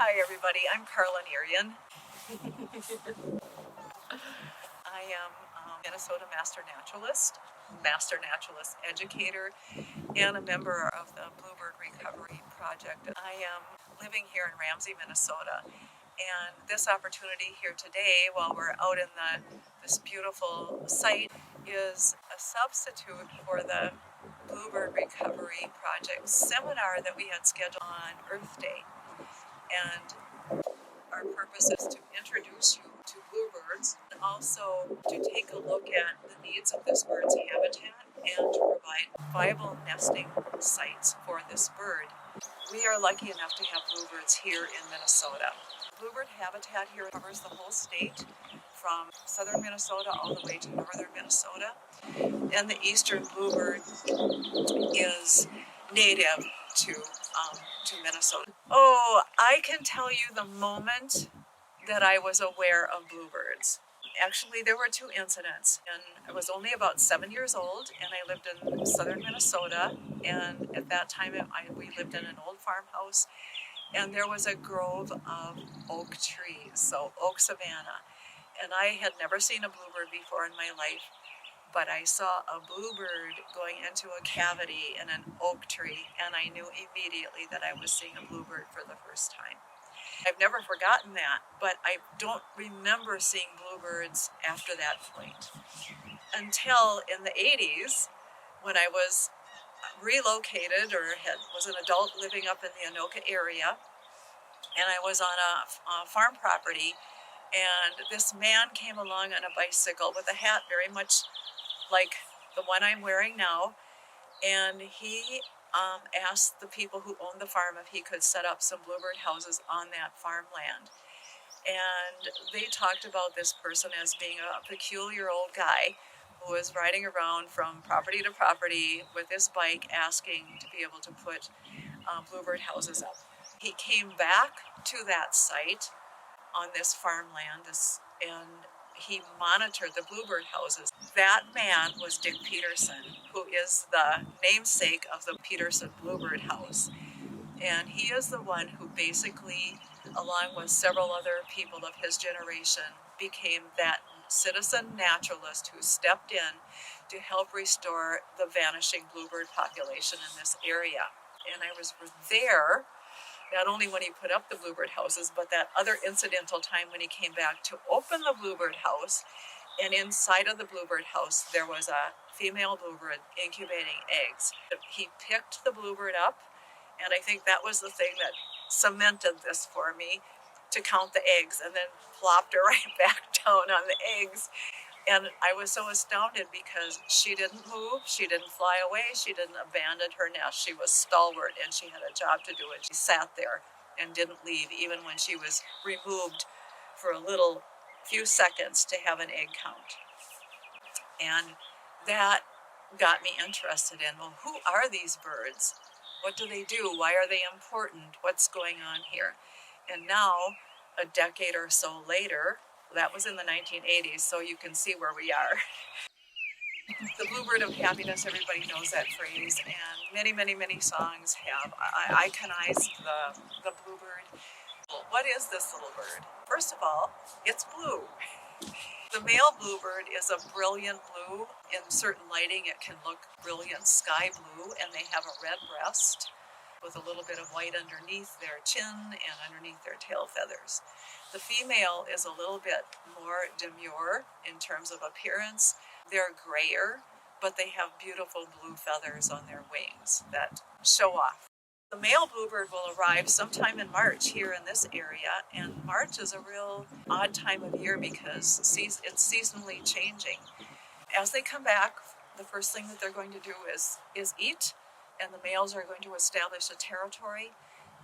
Hi everybody, I'm Carlin Arian. I am a Minnesota Master Naturalist Educator, and a member of the Bluebird Recovery Project. I am living here in Ramsey, Minnesota, and this opportunity here today, while we're out in this beautiful site, is a substitute for the Bluebird Recovery Project seminar that we had scheduled on Earth Day. And our purpose is to introduce you to bluebirds and also to take a look at the needs of this bird's habitat and to provide viable nesting sites for this bird. We are lucky enough to have bluebirds here in Minnesota. Bluebird habitat here covers the whole state, from southern Minnesota all the way to northern Minnesota, and the eastern bluebird is native to Minnesota. Oh, I can tell you the moment that I was aware of bluebirds. Actually, there were two incidents, and I was only about 7 years old, and I lived in southern Minnesota, and at that time we lived in an old farmhouse, and there was a grove of oak trees, so oak savanna, and I had never seen a bluebird before in my life, but I saw a bluebird going into a cavity in an oak tree, and I knew immediately that I was seeing a bluebird for the first time. I've never forgotten that, but I don't remember seeing bluebirds after that point until in the 80s when I was relocated or was an adult living up in the Anoka area, and I was on a farm property, and this man came along on a bicycle with a hat very much like the one I'm wearing now, and he asked the people who owned the farm if he could set up some bluebird houses on that farmland. And they talked about this person as being a peculiar old guy who was riding around from property to property with his bike asking to be able to put bluebird houses up. He came back to that site on this farmland, and he monitored the bluebird houses. That man was Dick Peterson, who is the namesake of the Peterson Bluebird House. And he is the one who basically, along with several other people of his generation, became that citizen naturalist who stepped in to help restore the vanishing bluebird population in this area. And I was there not only when he put up the bluebird houses, but that other incidental time when he came back to open the bluebird house. And inside of the bluebird house, there was a female bluebird incubating eggs. He picked the bluebird up, and I think that was the thing that cemented this for me, to count the eggs, and then plopped her right back down on the eggs. And I was so astounded because she didn't move, she didn't fly away, she didn't abandon her nest. She was stalwart and she had a job to do, and she sat there and didn't leave even when she was removed for a few seconds to have an egg count. And that got me interested in, well, who are these birds? What do they do? Why are they important? What's going on here? And now, a decade or so later, that was in the 1980s, so you can see where we are. The bluebird of happiness, everybody knows that phrase, and many, many, many songs have iconized the bluebird. Well, what is this little bird? First of all, it's blue. The male bluebird is a brilliant blue. In certain lighting, it can look brilliant sky blue, and they have a red breast with a little bit of white underneath their chin and underneath their tail feathers. The female is a little bit more demure in terms of appearance. They're grayer, but they have beautiful blue feathers on their wings that show off. The male bluebird will arrive sometime in March here in this area, and March is a real odd time of year because it's seasonally changing. As they come back, the first thing that they're going to do is eat, and the males are going to establish a territory,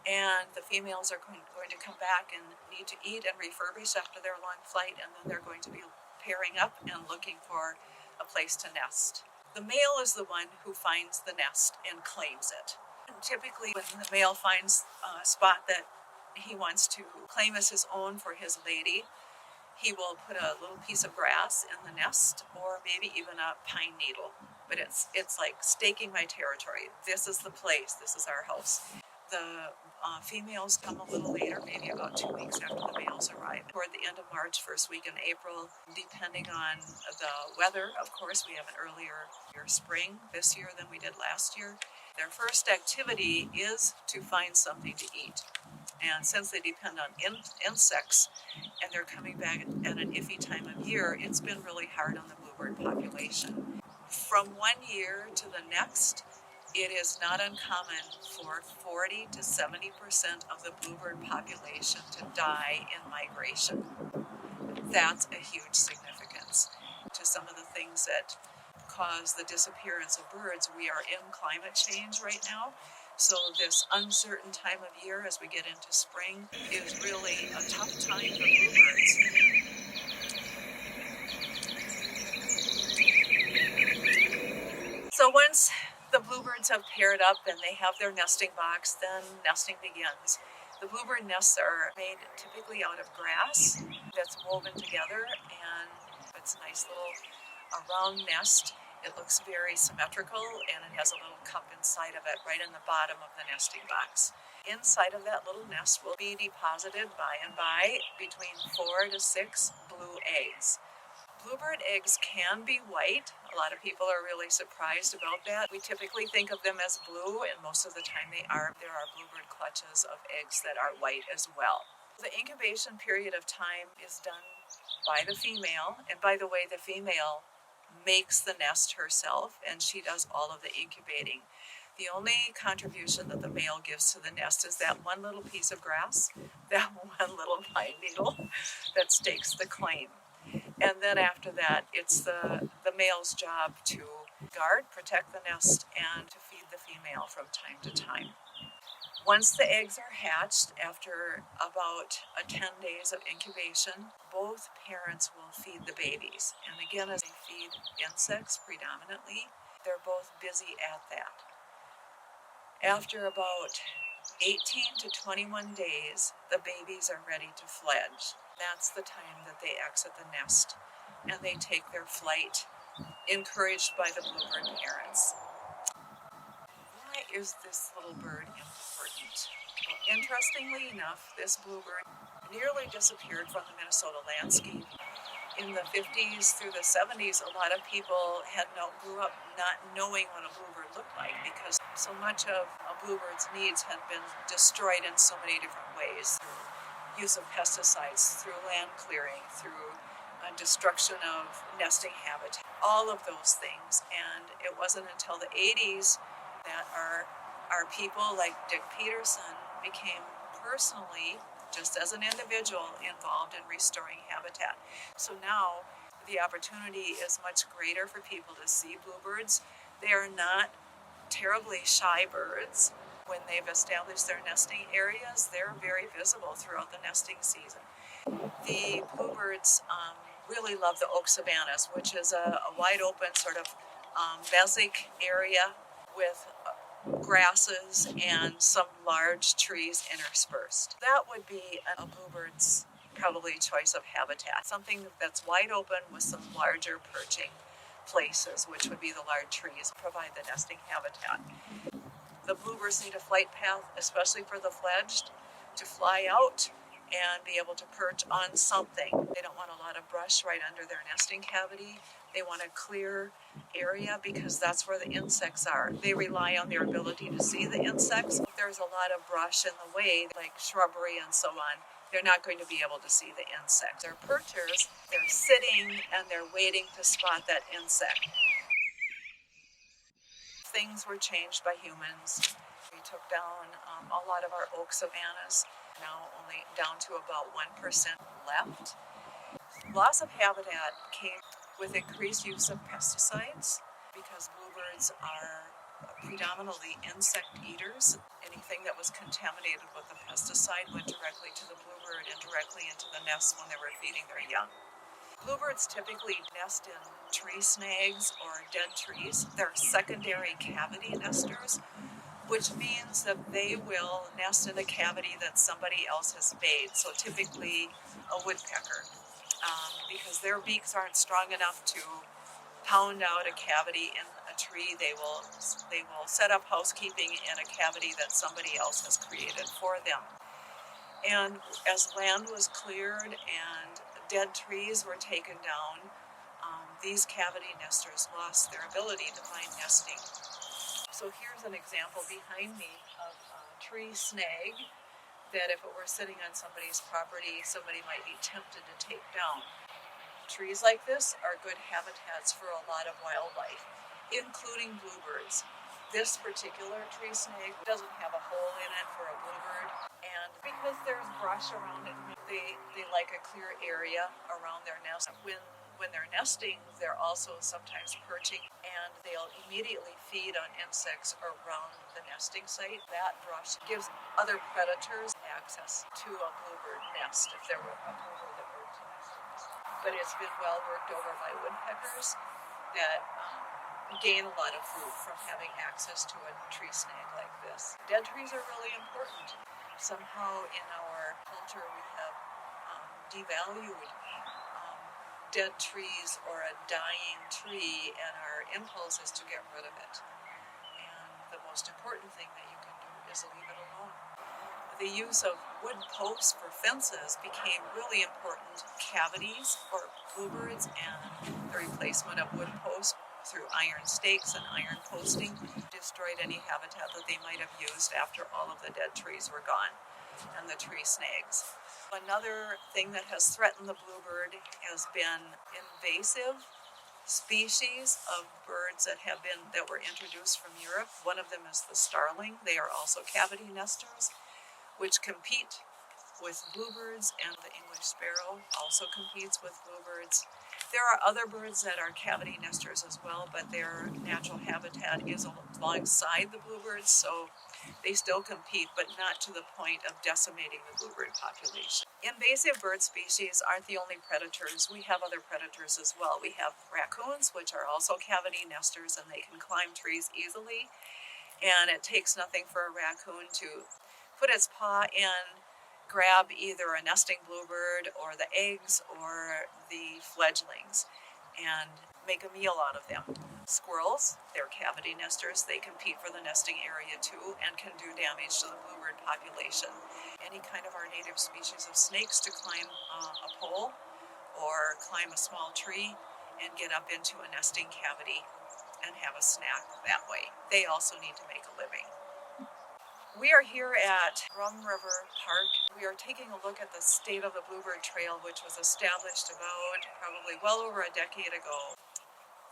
and the females are going to come back and need to eat and refurbish after their long flight, and then they're going to be pairing up and looking for a place to nest. The male is the one who finds the nest and claims it. And typically, when the male finds a spot that he wants to claim as his own for his lady, he will put a little piece of grass in the nest, or maybe even a pine needle. But it's like staking my territory. This is the place. This is our house. The females come a little later, maybe about 2 weeks after the males arrive. Toward the end of March, first week in April, depending on the weather, of course, we have an earlier spring this year than we did last year. Their first activity is to find something to eat. And since they depend on insects and they're coming back at an iffy time of year, it's been really hard on the bluebird population. From one year to the next, it is not uncommon for 40 to 70% of the bluebird population to die in migration. That's a huge significance to some of the things that cause the disappearance of birds. We are in climate change right now, so this uncertain time of year as we get into spring is really a tough time for bluebirds. So once the bluebirds have paired up and they have their nesting box, then nesting begins. The bluebird nests are made typically out of grass that's woven together, and it's a nice little round nest. It looks very symmetrical, and it has a little cup inside of it right in the bottom of the nesting box. Inside of that little nest will be deposited by and by between 4 to 6 blue eggs. Bluebird eggs can be white. A lot of people are really surprised about that. We typically think of them as blue, and most of the time they are. There are bluebird clutches of eggs that are white as well. The incubation period of time is done by the female, and by the way, the female makes the nest herself, and she does all of the incubating. The only contribution that the male gives to the nest is that one little piece of grass, that one little pine needle that stakes the claim. And then after that, it's the male's job to guard, protect the nest, and to feed the female from time to time. Once the eggs are hatched, after about 10 days of incubation, both parents will feed the babies. And again, as they feed insects predominantly, they're both busy at that. After about 18 to 21 days, the babies are ready to fledge. That's the time that they exit the nest and they take their flight, encouraged by the bluebird parents. Why is this little bird important? Well, interestingly enough, this bluebird nearly disappeared from the Minnesota landscape. In the 50s through the 70s, a lot of people grew up not knowing what a bluebird looked like because so much of a bluebird's needs had been destroyed in so many different ways, through use of pesticides, through land clearing, through destruction of nesting habitat, all of those things. And it wasn't until the 80s that our people like Dick Peterson became personally, just as an individual, involved in restoring habitat. So now the opportunity is much greater for people to see bluebirds. They are not terribly shy birds. When they've established their nesting areas, they're very visible throughout the nesting season. The bluebirds really love the oak savannas, which is a wide open sort of mesic area with grasses and some large trees interspersed. That would be a bluebird's probably choice of habitat, something that's wide open with some larger perching places, which would be the large trees, provide the nesting habitat. The bluebirds need a flight path, especially for the fledged, to fly out and be able to perch on something. They don't want a lot of brush right under their nesting cavity. They want a clear area because that's where the insects are. They rely on their ability to see the insects. If there's a lot of brush in the way, like shrubbery and so on, they're not going to be able to see the insects. They're perchers, they're sitting and they're waiting to spot that insect. Things were changed by humans. We took down a lot of our oak savannas, now only down to about 1% left. Loss of habitat came with increased use of pesticides because bluebirds are predominantly insect eaters. Anything that was contaminated with a pesticide went directly to the bluebird and directly into the nest when they were feeding their young. Bluebirds typically nest in tree snags or dead trees. They're secondary cavity nesters, which means that they will nest in a cavity that somebody else has made, so typically a woodpecker, because their beaks aren't strong enough to pound out a cavity in a tree, they will set up housekeeping in a cavity that somebody else has created for them. And as land was cleared and dead trees were taken down, these cavity nesters lost their ability to find nesting. So here's an example behind me of a tree snag that if it were sitting on somebody's property, somebody might be tempted to take down. Trees like this are good habitats for a lot of wildlife, including bluebirds. This particular tree snag doesn't have a hole in it for a bluebird, and because there's brush around it, they like a clear area around their nest. When they're nesting, they're also sometimes perching, and they'll immediately feed on insects around the nesting site. That brush gives other predators access to a bluebird nest if there were a bluebird that were to nest. But it's been well worked over by woodpeckers that gain a lot of food from having access to a tree snag like this. Dead trees are really important. Somehow in our culture we have devalued dead trees or a dying tree, and our impulse is to get rid of it. And the most important thing that you can do is leave it alone. The use of wood posts for fences became really important. Cavities for bluebirds and the replacement of wood posts through iron stakes and iron posting destroyed any habitat that they might have used after all of the dead trees were gone and the tree snags. Another thing that has threatened the bluebird has been invasive species of birds that were introduced from Europe. One of them is the starling. They are also cavity nesters, which compete with bluebirds, and the English sparrow also competes with bluebirds. There are other birds that are cavity nesters as well, but their natural habitat is alongside the bluebirds, so they still compete, but not to the point of decimating the bluebird population. Invasive bird species aren't the only predators. We have other predators as well. We have raccoons, which are also cavity nesters, and they can climb trees easily. And it takes nothing for a raccoon to put its paw in, grab either a nesting bluebird or the eggs or the fledglings, and make a meal out of them. Squirrels, they're cavity nesters. They compete for the nesting area too and can do damage to the bluebird population. Any kind of our native species of snakes to climb a pole or climb a small tree and get up into a nesting cavity and have a snack that way. They also need to make a living. We are here at Rum River Park. We are taking a look at the state of the Bluebird Trail, which was established about probably well over a decade ago.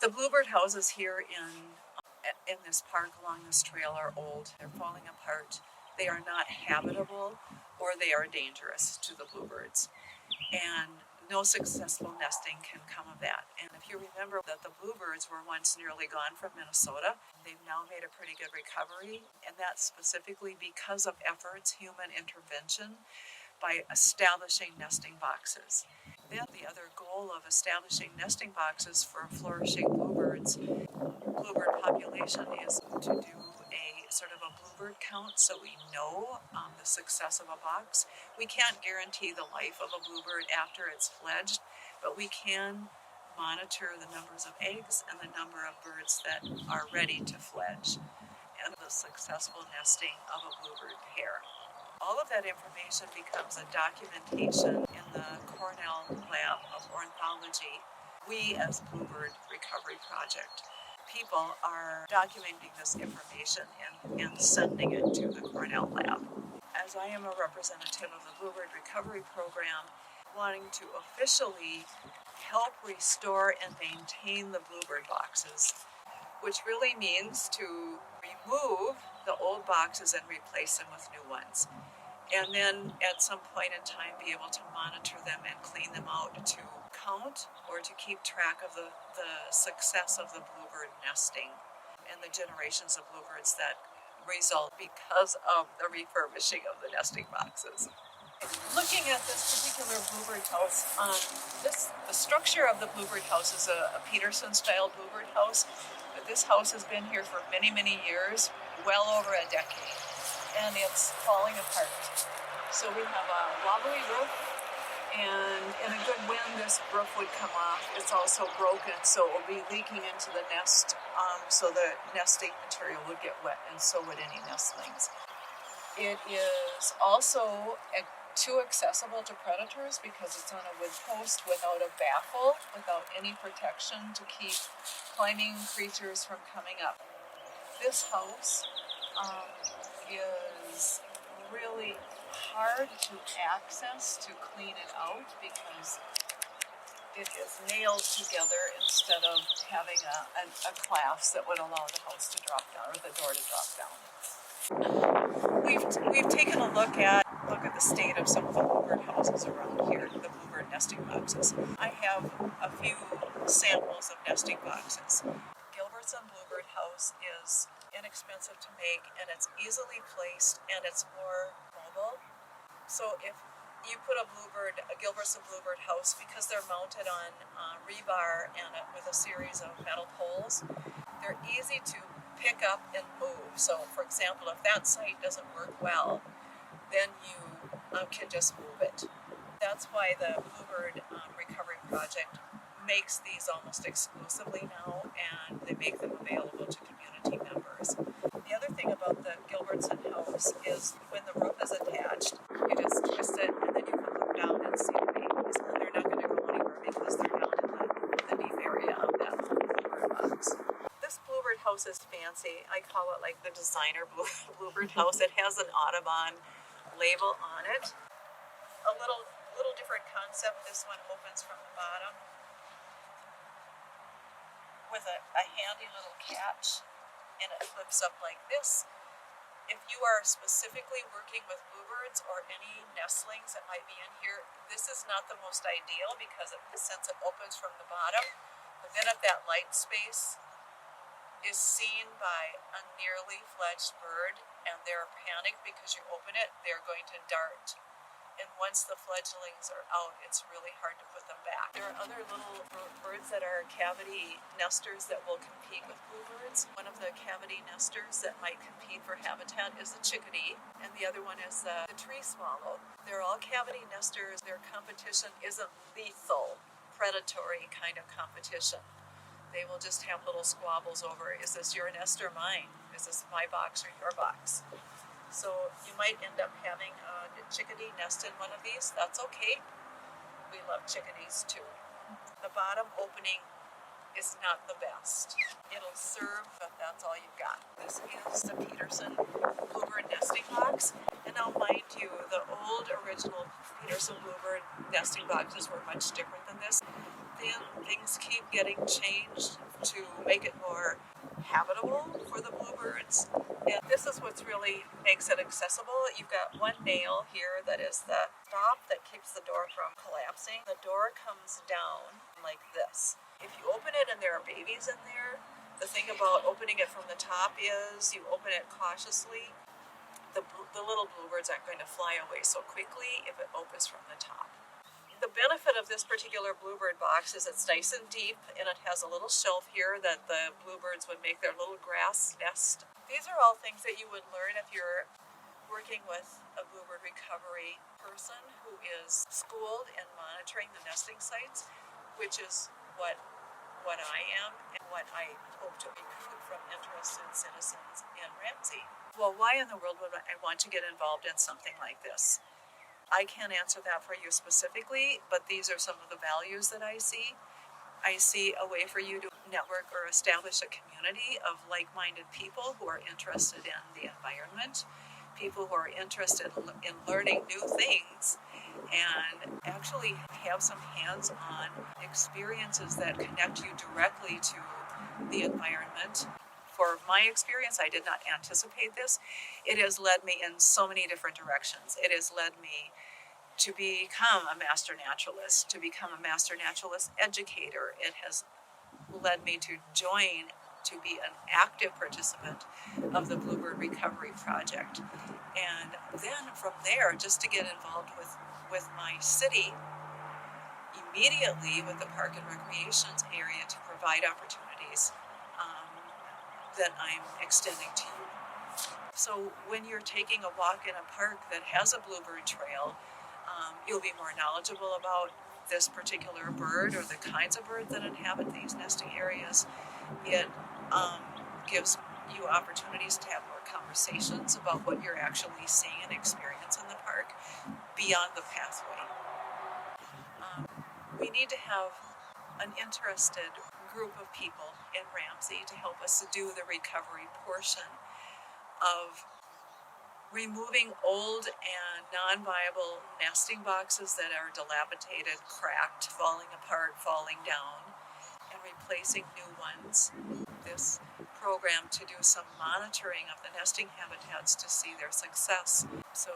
The bluebird houses here in this park along this trail are old. They're falling apart. They are not habitable, or they are dangerous to the bluebirds. And no successful nesting can come of that. And if you remember that the bluebirds were once nearly gone from Minnesota, they've now made a pretty good recovery, and that's specifically because of efforts, human intervention, by establishing nesting boxes. Then the other goal of establishing nesting boxes for flourishing bluebird population is to do a sort of a bluebird count so we know the success of a box. We can't guarantee the life of a bluebird after it's fledged, but we can monitor the numbers of eggs and the number of birds that are ready to fledge and the successful nesting of a bluebird pair. All of that information becomes a documentation in the Cornell Lab of Ornithology. We, as Bluebird Recovery Project people, are documenting this information and sending it to the Cornell Lab. As I am a representative of the Bluebird Recovery Program, wanting to officially help restore and maintain the bluebird boxes, which really means to remove the old boxes and replace them with new ones. And then at some point in time be able to monitor them and clean them out to count or to keep track of the success of the bluebird nesting and the generations of bluebirds that result because of the refurbishing of the nesting boxes. Looking at this particular bluebird house, the structure of the bluebird house is a Peterson-style bluebird house. But this house has been here for many, many years, well over a decade, and it's falling apart. So we have a wobbly roof, And in a good wind, this roof would come off. It's also broken, so it will be leaking into the nest, so the nesting material would get wet, and so would any nestlings. It is also too accessible to predators because it's on a wood post without a baffle, without any protection to keep climbing creatures from coming up. This house is really hard to access to clean it out because it is nailed together instead of having a clasp that would allow the house to drop down or the door to drop down. We've taken a look at the state of some of the bluebird houses around here, the bluebird nesting boxes. I have a few samples of nesting boxes. Gilbert's and Bluebird house is inexpensive to make, and it's easily placed, and it's more mobile. So if you put a Gilbert's and Bluebird house, because they're mounted on rebar and with a series of metal poles, they're easy to pick up and move. So, for example, if that site doesn't work well, then you can just move it. That's why the Bluebird Recovery Project makes these almost exclusively now, and they make them available to community members. The other thing about the Gilbertson house is when the roof is attached, you just twist it and then you can look down and see the babies, and they're not going to go anywhere because they're down in the deep area of that Bluebird box. This Bluebird house is fancy. I call it like the designer Bluebird house. It has an Audubon label on it. A little different concept. This one opens from the bottom with a handy little catch, and it flips up like this. If you are specifically working with bluebirds or any nestlings that might be in here, this is not the most ideal because since it opens from the bottom, but then if that light space is seen by a nearly fledged bird and they're panicked because you open it, they're going to dart. And once the fledglings are out, it's really hard to put them back. There are other little birds that are cavity nesters that will compete with bluebirds. One of the cavity nesters that might compete for habitat is the chickadee, and the other one is the tree swallow. They're all cavity nesters. Their competition isn't lethal, predatory kind of competition. They will just have little squabbles over, is this your nest or mine? Is this my box or your box? So you might end up having a chickadee nest in one of these. That's okay. We love chickadees too. The bottom opening is not the best. It'll serve, but that's all you've got. This is the Peterson Bluebird nesting box. And now mind you, the old original Peterson Bluebird nesting boxes were much different than this. Then things keep getting changed to make it more habitable for the bluebirds. And this is what's really makes it accessible. You've got one nail here that is the stop that keeps the door from collapsing. The door comes down like this. If you open it and there are babies in there, the thing about opening it from the top is you open it cautiously. The little bluebirds aren't going to fly away so quickly if it opens from the top. The benefit of this particular bluebird box is it's nice and deep, and it has a little shelf here that the bluebirds would make their little grass nest. These are all things that you would learn if you're working with a bluebird recovery person who is schooled in monitoring the nesting sites, which is what I am and what I hope to recruit from interested citizens in Ramsey. Well, why in the world would I want to get involved in something like this? I can't answer that for you specifically, but these are some of the values that I see. I see a way for you to network or establish a community of like-minded people who are interested in the environment, people who are interested in learning new things, and actually have some hands-on experiences that connect you directly to the environment. For my experience, I did not anticipate this. It has led me in so many different directions. It has led me to become a master naturalist, to become a master naturalist educator. It has led me to join, to be an active participant of the Bluebird Recovery Project. And then from there, just to get involved with my city, immediately with the Park and Recreations area to provide opportunities that I'm extending to you. So when you're taking a walk in a park that has a bluebird trail, You'll be more knowledgeable about this particular bird or the kinds of birds that inhabit these nesting areas. It gives you opportunities to have more conversations about what you're actually seeing and experiencing in the park beyond the pathway. We need to have an interested group of people in Ramsey to help us do the recovery portion of removing old and non-viable nesting boxes that are dilapidated, cracked, falling apart, falling down, and replacing new ones. This program to do some monitoring of the nesting habitats to see their success. So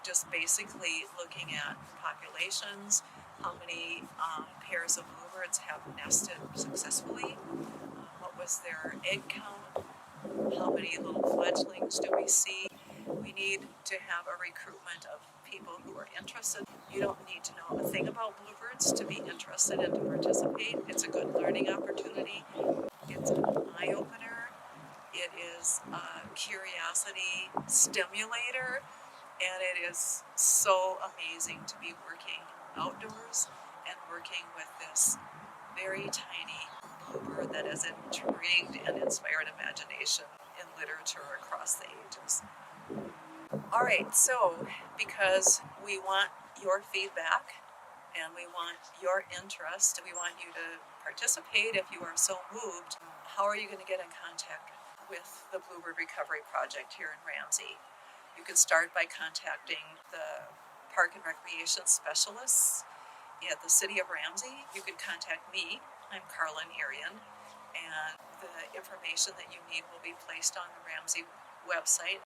just basically looking at populations, how many pairs of bluebirds have nested successfully, what was their egg count, how many little fledglings do we see. We need to have a recruitment of people who are interested. You don't need to know a thing about bluebirds to be interested and to participate. It's a good learning opportunity. It's an eye-opener. It is a curiosity stimulator, and it is so amazing to be working outdoors and working with this very tiny bluebird that has intrigued and inspired imagination in literature across the ages. All right, so because we want your feedback and we want your interest, we want you to participate if you are so moved, how are you going to get in contact with the Bluebird Recovery Project here in Ramsey? You can start by contacting the Park and Recreation Specialists at the City of Ramsey. You can contact me. I'm Carlin Arian, and the information that you need will be placed on the Ramsey website